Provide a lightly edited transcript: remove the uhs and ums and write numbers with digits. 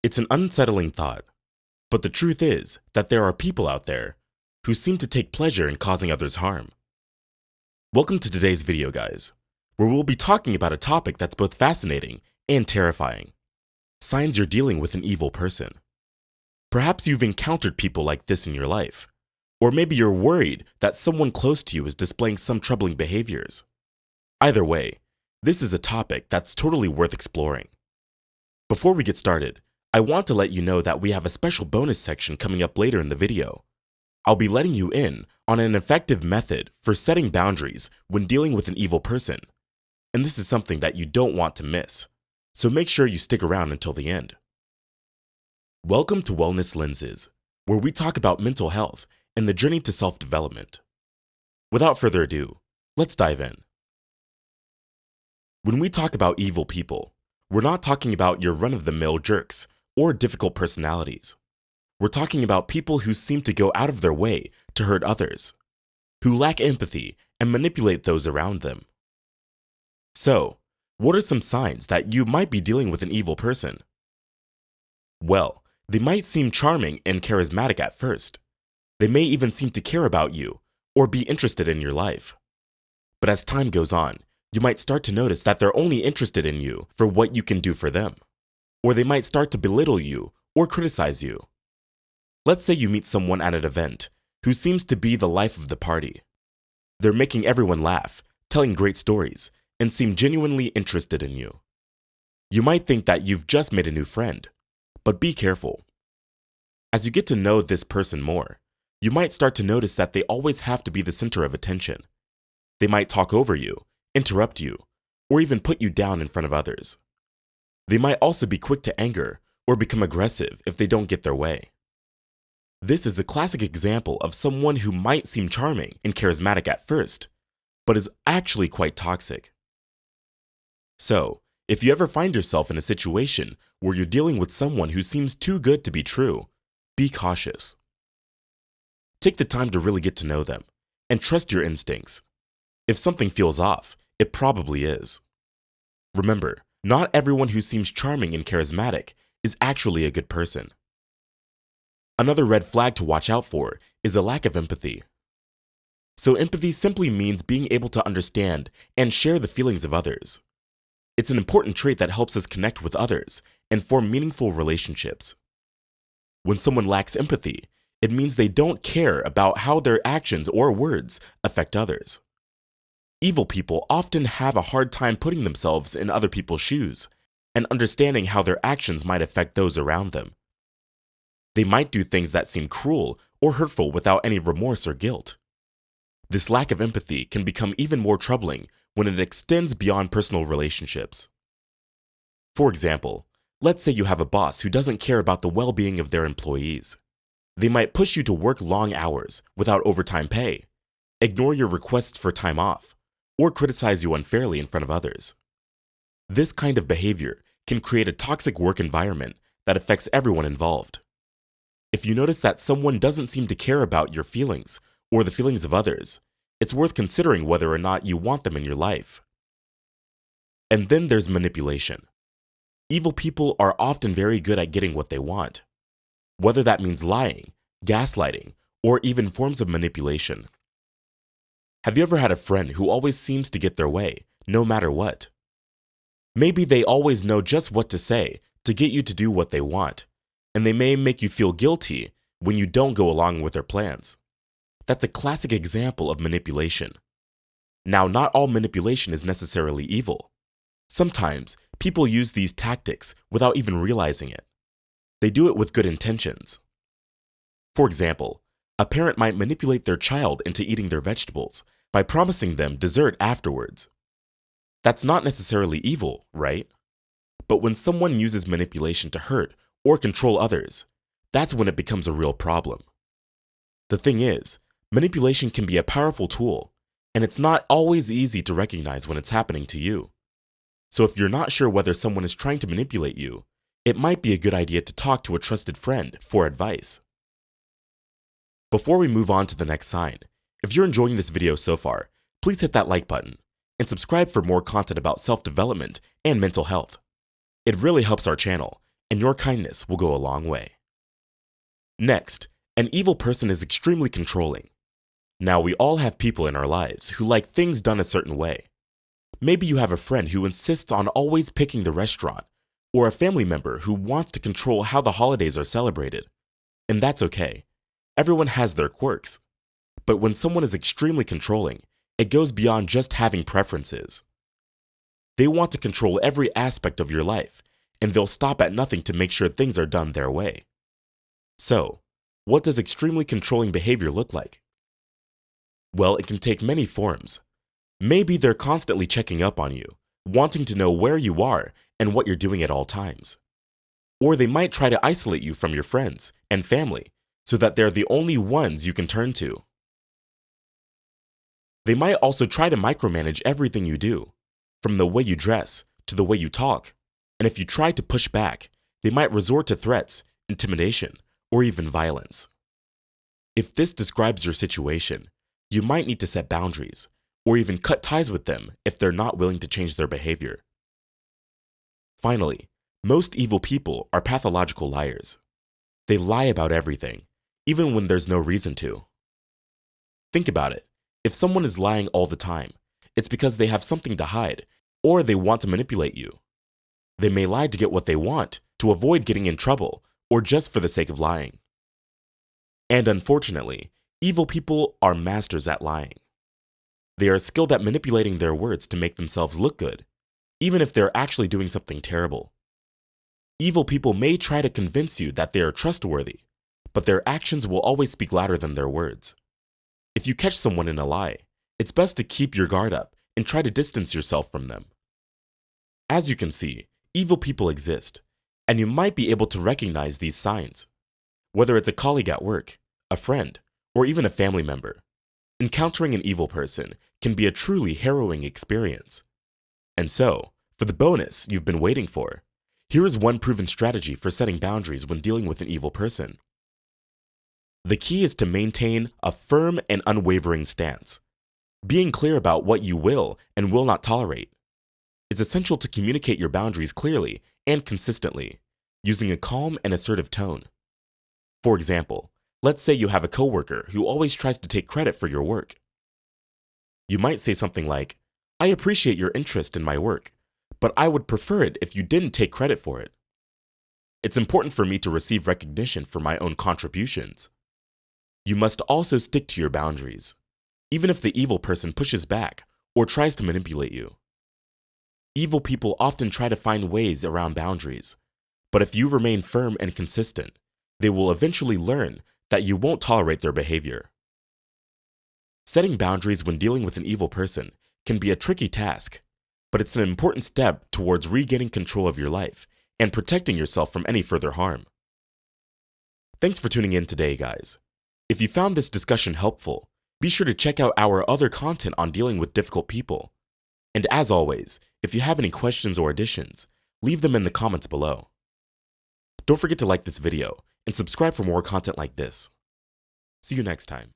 It's an unsettling thought, but the truth is that there are people out there who seem to take pleasure in causing others harm. Welcome to today's video, guys, where we'll be talking about a topic that's both fascinating and terrifying. Signs you're dealing with an evil person. Perhaps you've encountered people like this in your life, or maybe you're worried that someone close to you is displaying some troubling behaviors. Either way, this is a topic that's totally worth exploring. Before we get started, I want to let you know that we have a special bonus section coming up later in the video. I'll be letting you in on an effective method for setting boundaries when dealing with an evil person. And this is something that you don't want to miss, so make sure you stick around until the end. Welcome to Wellness Lenses, where we talk about mental health and the journey to self-development. Without further ado, let's dive in. When we talk about evil people, we're not talking about your run-of-the-mill jerks or difficult personalities. We're talking about people who seem to go out of their way to hurt others, who lack empathy and manipulate those around them. So, what are some signs that you might be dealing with an evil person? Well, they might seem charming and charismatic at first. They may even seem to care about you or be interested in your life. But as time goes on, you might start to notice that they're only interested in you for what you can do for them. Or they might start to belittle you or criticize you. Let's say you meet someone at an event who seems to be the life of the party. They're making everyone laugh, telling great stories, and seem genuinely interested in you. You might think that you've just made a new friend, but be careful. As you get to know this person more, you might start to notice that they always have to be the center of attention. They might talk over you, interrupt you, or even put you down in front of others. They might also be quick to anger or become aggressive if they don't get their way. This is a classic example of someone who might seem charming and charismatic at first, but is actually quite toxic. So, if you ever find yourself in a situation where you're dealing with someone who seems too good to be true, be cautious. Take the time to really get to know them, and trust your instincts. If something feels off, it probably is. Remember, not everyone who seems charming and charismatic is actually a good person. Another red flag to watch out for is a lack of empathy. So empathy simply means being able to understand and share the feelings of others. It's an important trait that helps us connect with others and form meaningful relationships. When someone lacks empathy, it means they don't care about how their actions or words affect others. Evil people often have a hard time putting themselves in other people's shoes and understanding how their actions might affect those around them. They might do things that seem cruel or hurtful without any remorse or guilt. This lack of empathy can become even more troubling when it extends beyond personal relationships. For example, let's say you have a boss who doesn't care about the well-being of their employees. They might push you to work long hours without overtime pay, ignore your requests for time off, or criticize you unfairly in front of others. This kind of behavior can create a toxic work environment that affects everyone involved. If you notice that someone doesn't seem to care about your feelings or the feelings of others, it's worth considering whether or not you want them in your life. And then there's manipulation. Evil people are often very good at getting what they want, whether that means lying, gaslighting, or even forms of manipulation. Have you ever had a friend who always seems to get their way, no matter what? Maybe they always know just what to say to get you to do what they want, and they may make you feel guilty when you don't go along with their plans. That's a classic example of manipulation. Now, not all manipulation is necessarily evil. Sometimes, people use these tactics without even realizing it. They do it with good intentions. For example, a parent might manipulate their child into eating their vegetables by promising them dessert afterwards. That's not necessarily evil, right? But when someone uses manipulation to hurt or control others, that's when it becomes a real problem. The thing is, manipulation can be a powerful tool, and it's not always easy to recognize when it's happening to you. So if you're not sure whether someone is trying to manipulate you, it might be a good idea to talk to a trusted friend for advice. Before we move on to the next sign, if you're enjoying this video so far, please hit that like button and subscribe for more content about self-development and mental health. It really helps our channel and your kindness will go a long way. Next, an evil person is extremely controlling. Now, we all have people in our lives who like things done a certain way. Maybe you have a friend who insists on always picking the restaurant, or a family member who wants to control how the holidays are celebrated. And that's okay. Everyone has their quirks. But when someone is extremely controlling, it goes beyond just having preferences. They want to control every aspect of your life, and they'll stop at nothing to make sure things are done their way. So, what does extremely controlling behavior look like? Well, it can take many forms. Maybe they're constantly checking up on you, wanting to know where you are and what you're doing at all times. Or they might try to isolate you from your friends and family so that they're the only ones you can turn to. They might also try to micromanage everything you do, from the way you dress to the way you talk, and if you try to push back, they might resort to threats, intimidation, or even violence. If this describes your situation, you might need to set boundaries, or even cut ties with them if they're not willing to change their behavior. Finally, most evil people are pathological liars. They lie about everything, even when there's no reason to. Think about it. If someone is lying all the time, it's because they have something to hide, or they want to manipulate you. They may lie to get what they want, to avoid getting in trouble, or just for the sake of lying. And unfortunately, evil people are masters at lying. They are skilled at manipulating their words to make themselves look good, even if they're actually doing something terrible. Evil people may try to convince you that they are trustworthy, but their actions will always speak louder than their words. If you catch someone in a lie, it's best to keep your guard up and try to distance yourself from them. As you can see, evil people exist, and you might be able to recognize these signs. Whether it's a colleague at work, a friend, or even a family member, encountering an evil person can be a truly harrowing experience. And so, for the bonus you've been waiting for, here is one proven strategy for setting boundaries when dealing with an evil person. The key is to maintain a firm and unwavering stance. Being clear about what you will and will not tolerate. It's essential to communicate your boundaries clearly and consistently, using a calm and assertive tone. For example, let's say you have a coworker who always tries to take credit for your work. You might say something like, "I appreciate your interest in my work, but I would prefer it if you didn't take credit for it. It's important for me to receive recognition for my own contributions." You must also stick to your boundaries, even if the evil person pushes back or tries to manipulate you. Evil people often try to find ways around boundaries, but if you remain firm and consistent, they will eventually learn that you won't tolerate their behavior. Setting boundaries when dealing with an evil person can be a tricky task, but it's an important step towards regaining control of your life and protecting yourself from any further harm. Thanks for tuning in today, guys. If you found this discussion helpful, be sure to check out our other content on dealing with difficult people. And as always, if you have any questions or additions, leave them in the comments below. Don't forget to like this video and subscribe for more content like this. See you next time.